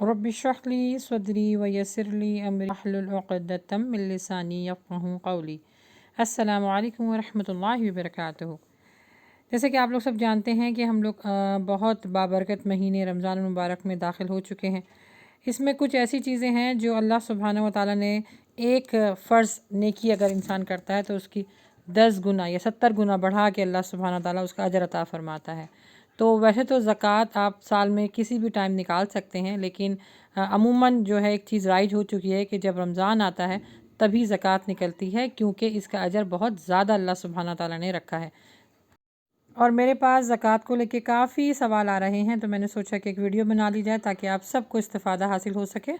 Rabbi इश्रह ली सदरी व यस्सिर ली अमरी वाहलुल उक़दतम मिन लिसानी यफ़क़हू क़ौली। अस्सलामु अलैकुम व रहमतुल्लाहि व बरकातुहू। जैसे कि आप लोग सब जानते हैं कि हम लोग बहुत बाबरकत महीने रमज़ान मुबारक में दाखिल हो चुके हैं। इसमें कुछ ऐसी चीज़ें हैं जो अल्लाह सुब्हानहू व तआला ने एक फ़र्ज़ नेकी अगर इंसान करता है तो उसकी 10 गुना या 70 गुना बढ़ा के अल्लाह सुब्हानहू व तआला उसका अजर अता फ़रमाता है। तो वैसे तो ज़कात आप साल में किसी भी टाइम निकाल सकते हैं, लेकिन अमूमन जो है एक चीज़ राइज हो चुकी है कि जब रमज़ान आता है तभी ज़कात निकलती है, क्योंकि इसका अजर बहुत ज़्यादा अल्लाह सुब्हानहू व तआला ने रखा है। और मेरे पास ज़कात को लेके काफ़ी सवाल आ रहे हैं, तो मैंने सोचा कि एक वीडियो बना ली जाए ताकि आप सबको इस्तिफ़ादा हासिल हो सके।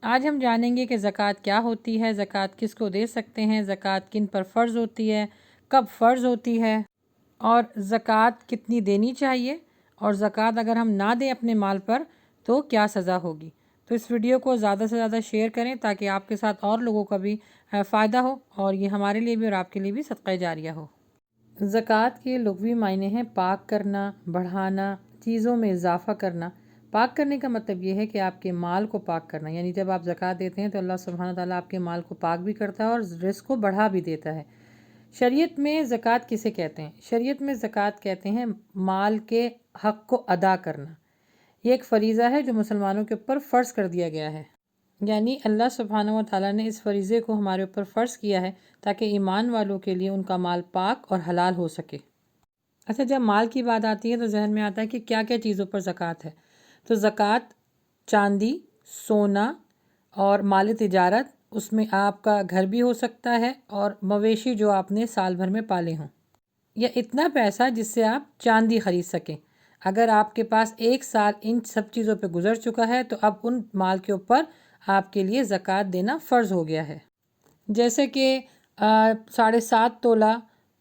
आज हम जानेंगे कि ज़कात क्या होती है, ज़कात किसको दे सकते हैं, ज़कात किन पर फ़र्ज़ होती है, कब फ़र्ज़ होती है और ज़कात कितनी देनी चाहिए, और ज़कात अगर हम ना दें अपने माल पर तो क्या सज़ा होगी। तो इस वीडियो को ज़्यादा से ज़्यादा शेयर करें ताकि आपके साथ और लोगों का भी फ़ायदा हो और ये हमारे लिए भी और आपके लिए भी सदक़ा जारिया हो। ज़कात के लुग़वी मायने हैं पाक करना, बढ़ाना, चीज़ों में इजाफ़ा करना। पाक करने का मतलब ये है कि आपके माल को पाक करना, यानी जब आप ज़कात देते हैं तो अल्लाह सुब्हानहू व तआला आपके माल को पाक भी करता है और रिज़्क़ को बढ़ा भी देता है। शरीयत में ज़कात किसे कहते हैं? शरीयत में ज़कात कहते हैं माल के हक़ को अदा करना। ये एक फ़रीज़ा है जो मुसलमानों के ऊपर फ़र्ज़ कर दिया गया है, यानी अल्लाह सुब्हानहू व तआला ने इस फ़रीज़े को हमारे ऊपर फ़र्ज़ किया है ताकि ईमान वालों के लिए उनका माल पाक और हलाल हो सके। अच्छा, जब माल की बात आती है तो जहन में आता है कि क्या क्या चीज़ों पर ज़कात है। तो ज़कात चांदी, सोना और माल तिजारत, उसमें आपका घर भी हो सकता है और मवेशी जो आपने साल भर में पाले हों, या इतना पैसा जिससे आप चांदी ख़रीद सकें। अगर आपके पास एक साल इन सब चीज़ों पे गुज़र चुका है तो अब उन माल के ऊपर आपके लिए ज़कात देना फ़र्ज़ हो गया है। जैसे कि 7.5 तोला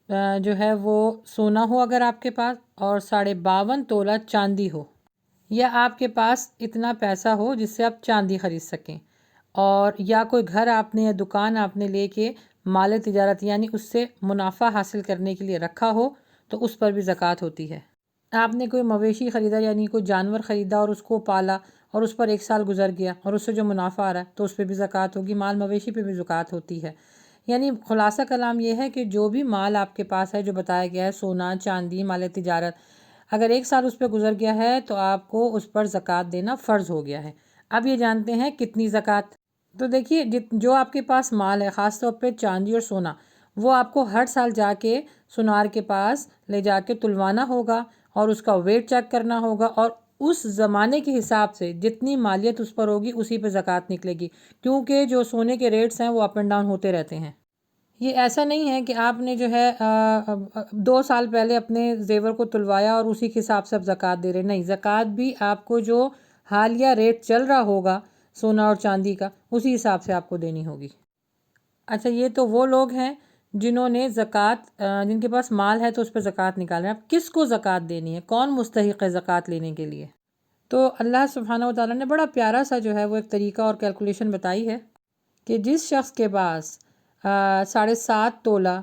जो है वो सोना हो अगर आपके पास, और 52.5 तोला चांदी हो, या आपके पास इतना पैसा हो जिससे आप चांदी ख़रीद सकें, और या कोई घर आपने या दुकान आपने लेके माल तिजारत यानी उससे मुनाफा हासिल करने के लिए रखा हो तो उस पर भी ज़कात होती है। आपने कोई मवेशी ख़रीदा यानी कोई जानवर ख़रीदा और उसको पाला और उस पर एक साल गुजर गया और उससे जो मुनाफा आ रहा है तो उस पर भी ज़कात होगी। माल मवेशी पे भी ज़कात होती है। यानी खुलासा कलाम ये है कि जो भी माल आपके पास है जो बताया गया है, सोना, चांदी, माल तिजारत, अगर एक साल उस पर गुजर गया है तो आपको उस पर ज़कात देना फ़र्ज़ हो गया है। अब ये जानते हैं कितनी ज़कात। तो देखिए, जो आपके पास माल है, ख़ास तौर पे चांदी और सोना, वो आपको हर साल जाके सुनार के पास ले जाके तुलवाना होगा और उसका वेट चेक करना होगा, और उस ज़माने के हिसाब से जितनी मालियत उस पर होगी उसी पे ज़कात निकलेगी, क्योंकि जो सोने के रेट्स हैं वो अप एंड डाउन होते रहते हैं। ये ऐसा नहीं है कि आपने जो है 2 साल पहले अपने ज़ेवर को तुलवाया और उसी के हिसाब से आप ज़कात दे रहे, नहीं। ज़कात भी आपको जो हालिया रेट चल रहा होगा सोना और चांदी का, उसी हिसाब से आपको देनी होगी। अच्छा, ये तो वो लोग हैं जिन्होंने ज़कात जिनके पास माल है तो उस पर ज़कात निकालना है। अब किसको ज़कात देनी है, कौन मुस्तहिक़ है ज़कात लेने के लिए? तो अल्लाह सुब्हानहू व तआला ने बड़ा प्यारा सा जो है वो एक तरीका और कैलकुलेशन बताई है कि जिस शख्स के पास 7.5 तोला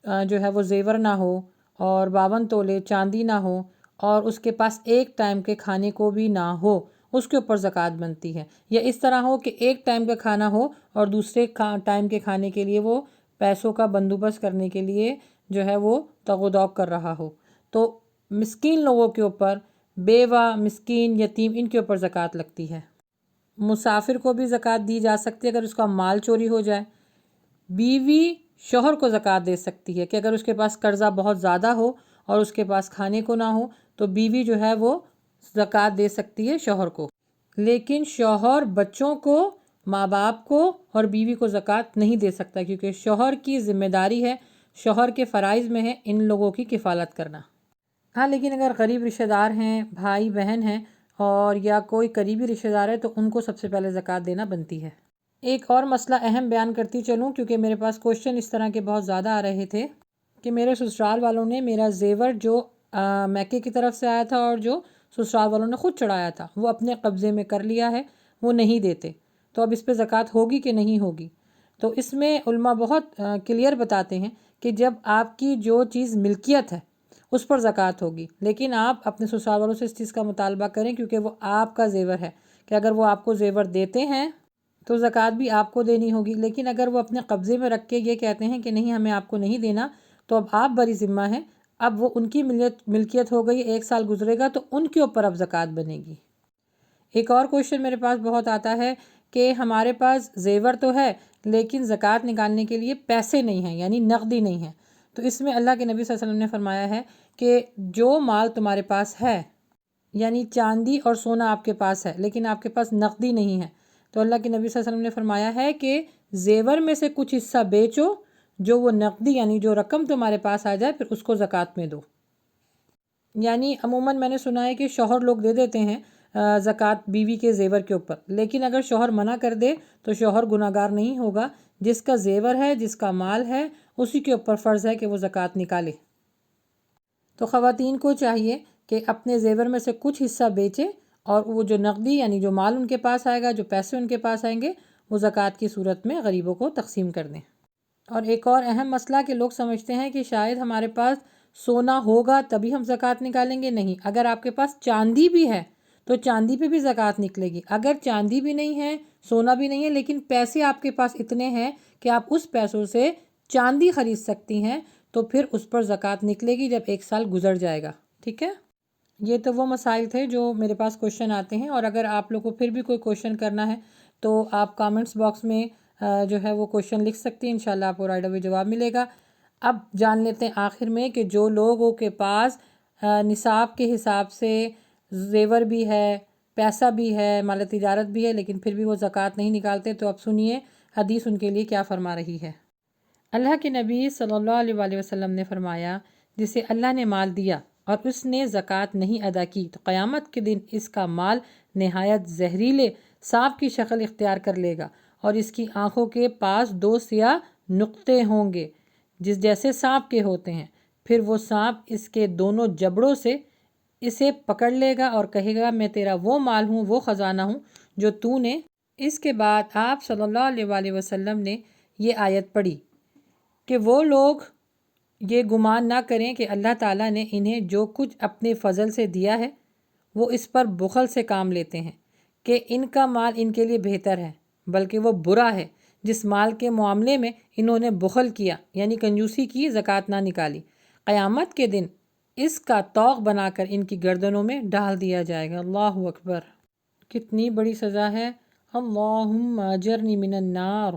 जो है वो ज़ेवर ना हो और 52 तोले चांदी ना हो और उसके पास एक टाइम के खाने को भी ना हो, उसके ऊपर ज़कात बनती है। या इस तरह हो कि एक टाइम का खाना हो और दूसरे टाइम के खाने के लिए वो पैसों का बंदोबस्त करने के लिए जो है वो तगोदौक कर रहा हो, तो मिस्कीन लोगों के ऊपर, बेवा, मिस्कीन, यतीम, इनके ऊपर ज़कात लगती है। मुसाफिर को भी ज़कात दी जा सकती है अगर उसका माल चोरी हो जाए। बीवी शौहर को ज़कात दे सकती है कि अगर उसके पास कर्ज़ा बहुत ज़्यादा हो और उसके पास खाने को ना हो तो बीवी जो है वो ज़कात दे सकती है शौहर को। लेकिन शौहर बच्चों को, माँ बाप को और बीवी को ज़कात नहीं दे सकता, क्योंकि शौहर की ज़िम्मेदारी है, शौहर के फ़राइज़ में है इन लोगों की किफ़ालत करना। हाँ, लेकिन अगर गरीब रिश्तेदार हैं, भाई बहन हैं और या कोई करीबी रिश्तेदार है तो उनको सबसे पहले ज़कात देना बनती है। एक और मसला अहम बयान करती चलूँ, क्योंकि मेरे पास क्वेश्चन इस तरह के बहुत ज़्यादा आ रहे थे कि मेरे ससुराल वालों ने मेरा ज़ेवर जो मैके की तरफ से आया था और जो ससुराल वालों ने ख़ुद चढ़ाया था वो अपने कब्ज़े में कर लिया है, वो नहीं देते, तो अब इस पर ज़कात होगी कि नहीं होगी? तो इसमें उलमा बहुत क्लियर बताते हैं कि जब आपकी जो चीज़ मिल्कियत है उस पर ज़कात होगी, लेकिन आप अपने ससुराल वालों से इस चीज़ का मुतालबा करें क्योंकि वो आपका ज़ेवर है کہ اگر وہ آپ کو زیور دیتے ہیں تو زکوٰۃ بھی آپ کو دینی ہوگی، لیکن اگر وہ اپنے قبضے میں رکھ کے یہ کہتے ہیں کہ نہیں ہمیں آپ کو نہیں دینا، تو اب آپ بری ذمہ ہیں، اب وہ ان کی ملکیت ہو گئی، 1 سال گزرے گا تو ان کے اوپر اب زکوٰۃ بنے گی۔ ایک اور کوشچن میرے پاس بہت آتا ہے کہ ہمارے پاس زیور تو ہے لیکن زکوٰۃ نکالنے کے لیے پیسے نہیں ہیں، یعنی نقدی نہیں ہے۔ تو اس میں اللہ کے نبی صلی اللہ علیہ وسلم نے فرمایا ہے کہ جو مال تمہارے پاس ہے، یعنی چاندی اور سونا آپ کے پاس ہے لیکن آپ کے پاس نقدی نہیں ہے، تو اللہ کے نبی صلی اللہ علیہ وسلم نے فرمایا ہے کہ زیور میں سے کچھ حصہ بیچو، جو وہ نقدی یعنی جو رقم تمہارے پاس آ جائے پھر اس کو زکوٰۃ میں دو۔ یعنی عموماً میں نے سنا ہے کہ شوہر لوگ دے دیتے ہیں زکوٰۃ بیوی کے زیور کے اوپر، لیکن اگر شوہر منع کر دے تو شوہر گناہگار نہیں ہوگا، جس کا زیور ہے، جس کا مال ہے، اسی کے اوپر فرض ہے کہ وہ زکوٰۃ نکالے۔ تو خواتین کو چاہیے کہ اپنے زیور میں سے کچھ حصہ بیچے اور وہ جو نقدی یعنی جو مال ان کے پاس آئے گا، جو پیسے ان کے پاس آئیں گے، وہ زکوٰۃ کی صورت میں غریبوں کو تقسیم کر دیں۔ اور ایک اور اہم مسئلہ کہ لوگ سمجھتے ہیں کہ شاید ہمارے پاس سونا ہوگا تبھی ہم زکوٰۃ نکالیں گے، نہیں، اگر آپ کے پاس چاندی بھی ہے تو چاندی پہ بھی زکوٰۃ نکلے گی۔ اگر چاندی بھی نہیں ہے، سونا بھی نہیں ہے، لیکن پیسے آپ کے پاس اتنے ہیں کہ آپ اس پیسوں سے چاندی خرید سکتی ہیں، تو پھر اس پر زکوٰۃ نکلے گی جب 1 سال گزر جائے گا، ٹھیک ہے؟ یہ تو وہ مسائل تھے جو میرے پاس کوشچن آتے ہیں، اور اگر آپ لوگوں کو پھر بھی کوئی کوشچن کرنا ہے تو آپ کامنٹس باکس میں جو ہے وہ کوشچن لکھ سکتی ہیں، انشاءاللہ آپ کو رائٹ اوے جواب ملے گا۔ اب جان لیتے ہیں آخر میں کہ جو لوگوں کے پاس نصاب کے حساب سے زیور بھی ہے، پیسہ بھی ہے، مال تجارت بھی ہے، لیکن پھر بھی وہ زکوٰۃ نہیں نکالتے، تو اب سنیے حدیث ان کے لیے کیا فرما رہی ہے۔ اللہ کے نبی صلی اللہ علیہ وآلہ وسلم نے فرمایا، جسے اللہ نے مال دیا اور اس نے زکوٰۃ نہیں ادا کی تو قیامت کے دن اس کا مال نہایت زہریلے سانپ کی شکل اختیار کر لے گا، اور اس کی آنکھوں کے پاس 2 سیاہ نقطے ہوں گے جس جیسے سانپ کے ہوتے ہیں، پھر وہ سانپ اس کے دونوں جبڑوں سے اسے پکڑ لے گا اور کہے گا میں تیرا وہ مال ہوں، وہ خزانہ ہوں جو تو نے۔ اس کے بعد آپ صلی اللہ علیہ وآلہ وسلم نے یہ آیت پڑھی کہ وہ لوگ یہ گمان نہ کریں کہ اللہ تعالیٰ نے انہیں جو کچھ اپنے فضل سے دیا ہے وہ اس پر بخل سے کام لیتے ہیں کہ ان کا مال ان کے لیے بہتر ہے، بلکہ وہ برا ہے جس مال کے معاملے میں انہوں نے بخل کیا، یعنی کنجوسی کی، زکوٰۃ نہ نکالی۔ قیامت کے دن اس کا طوق بنا کر ان کی گردنوں میں ڈال دیا جائے گا۔ اللہ اکبر، کتنی بڑی سزا ہے۔ اللہم اجرنی من النار۔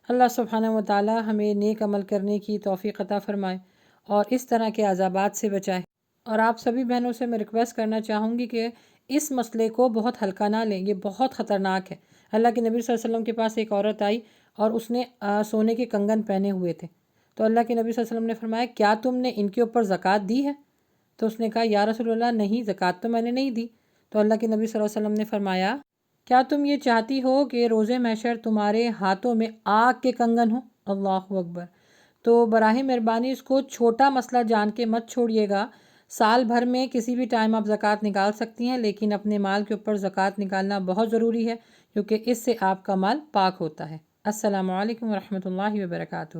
اللہ سبحانہ و تعالی ہمیں نیک عمل کرنے کی توفیق عطا فرمائے اور اس طرح کے عذابات سے بچائے۔ اور آپ سبھی بہنوں سے میں ریکویسٹ کرنا چاہوں گی کہ اس مسئلے کو بہت ہلکا نہ لیں، یہ بہت خطرناک ہے۔ اللہ کے نبی صلی اللہ علیہ وسلم کے پاس ایک عورت آئی اور اس نے سونے کے کنگن پہنے ہوئے تھے، تو اللہ کے نبی صلی اللہ علیہ وسلم نے فرمایا کیا تم نے ان کے اوپر زکوٰۃ دی ہے؟ تو اس نے کہا یا رسول اللہ نہیں، زکوٰۃ تو میں نے نہیں دی۔ تو اللہ کے نبی صلی اللہ علیہ وسلم نے فرمایا کیا تم یہ چاہتی ہو کہ روز محشر تمہارے ہاتھوں میں آگ کے کنگن ہوں؟ اللہ اکبر۔ تو براہ مہربانی اس کو چھوٹا مسئلہ جان کے مت چھوڑیے گا۔ سال بھر میں کسی بھی ٹائم آپ زکوٰۃ نکال سکتی ہیں، لیکن اپنے مال کے اوپر زکوٰۃ نکالنا بہت ضروری ہے کیونکہ اس سے آپ کا مال پاک ہوتا ہے۔ السلام علیکم ورحمۃ اللہ وبرکاتہ۔